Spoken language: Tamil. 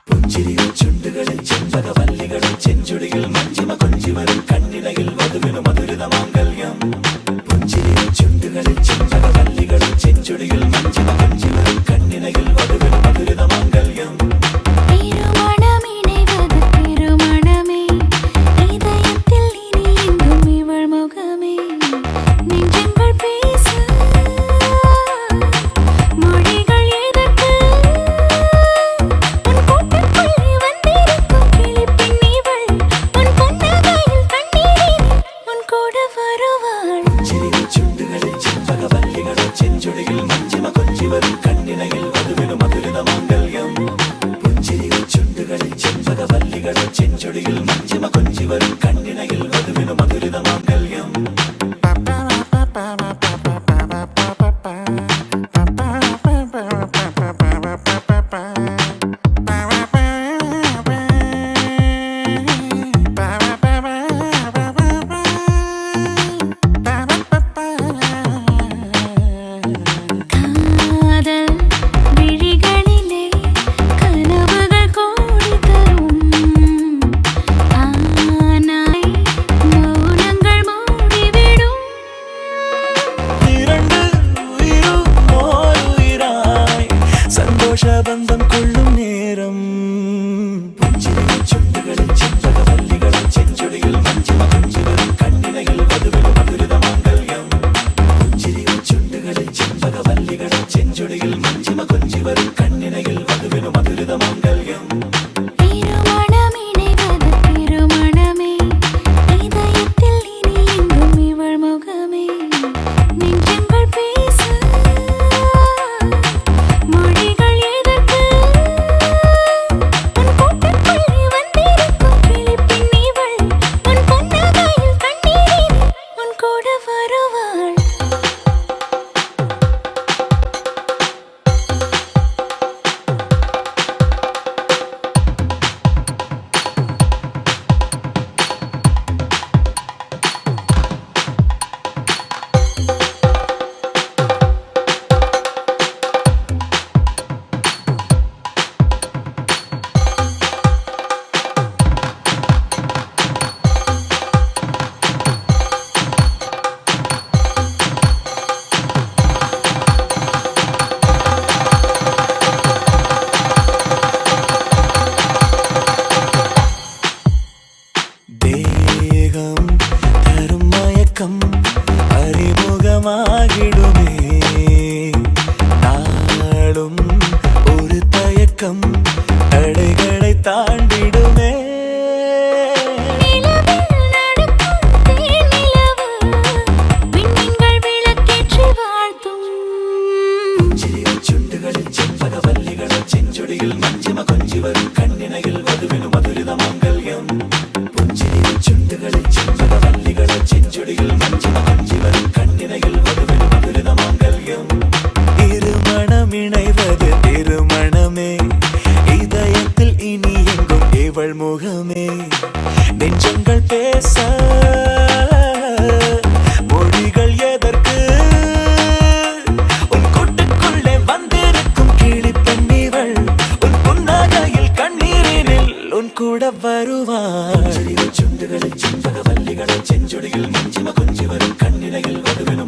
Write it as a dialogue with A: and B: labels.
A: പുഞ്ചിരിയിൽ ചുണ്ടുകളിൽ ചെമ്പകവല്ലികളിൽ ചെഞ്ചുടിയിൽ മഞ്ചിമ കൊഞ്ചി വരും കണ്ണിണയിൽ വധുവിനു മധുരിത മാംഗല്യം. പുഞ്ചിരിയിൽ ചുണ്ടുകളിൽ ചെമ്പകവല്ലികളിൽ ചെഞ്ചുടിയിൽ മഞ്ചിമ കൊഞ്ചി വരും കണ്ണിണയിൽ വധുവിനു മധുരിത മാംഗല്യം. ചെഞ്ചുടിയിൽ മഞ്ചിമ കൊഞ്ചി വരും കണ്ണിണയിൽ വധുവിനു മധുരിത മാംഗല്യം. പുഞ്ചിരിയിൽ ചുണ്ടുകളിൽ ചെമ്പകവല്ലികളിൽ ചെഞ്ചുടിയിൽ മഞ്ചിമ കൊഞ്ചി വരും കണ്ണിണയിൽ വധുവിനു മധുരിത മാംഗല്യം. சந்தோஷபந்தம் கொள்ளும் நேரம். புஞ்சிரியில் சுண்டுகளில் செம்பகவல்லிகளில் செஞ்சொடியில் மஞ்சிம கொஞ்சி வரும் கண்ணிணையில் வதுவினு மதுரித மாங்கல்யம். புஞ்சிரியில் சுண்டுகளில் செம்பகவல்லிகளில் செஞ்சொடியில் மஞ்சிம கொஞ்சி வரும் கண்ணிணையில் வதுவினு மதுரித மாங்கல்யம். அறிமுகமாகிடுமே நாளும் ஒரு தயக்கம் தடைகளை தாண்டிடுமே. புஞ்சிரியில் சுண்டுகளில் செம்பகவல்லிகளில் செஞ்சொடியில் மஞ்சிம கொஞ்சி வரும் கண்ணிணையில் வதுவினு மதுரித மாங்கல்யம். புஞ்சிரியில் சுண்டுகளில் செம்பகவல்லிகளில் செஞ்சொடியில் மஞ்சிம கொஞ்சி வரும் கண்ணிணையில் வதுவினு மதுரித மாங்கல்யம். திருமணம் இணைவது திருமணமே இதயத்தில் இனி எங்கும் இவள் முகமே. நெஞ்சங்கள் பேச மொழிகள் எதற்கு உன் கூட்டுக்குள்ளே வந்திருக்கும் கிளி பெண்ணிவள் உன் புன்னகையில் கண்ணீரினில் உன் கூட வருவாள். சுண்டுகளில் செம்பகவல்லிகளில் செஞ்சொடியில் மஞ்சிம கொஞ்சி வரும் கண்ணிணையில் வதுவினு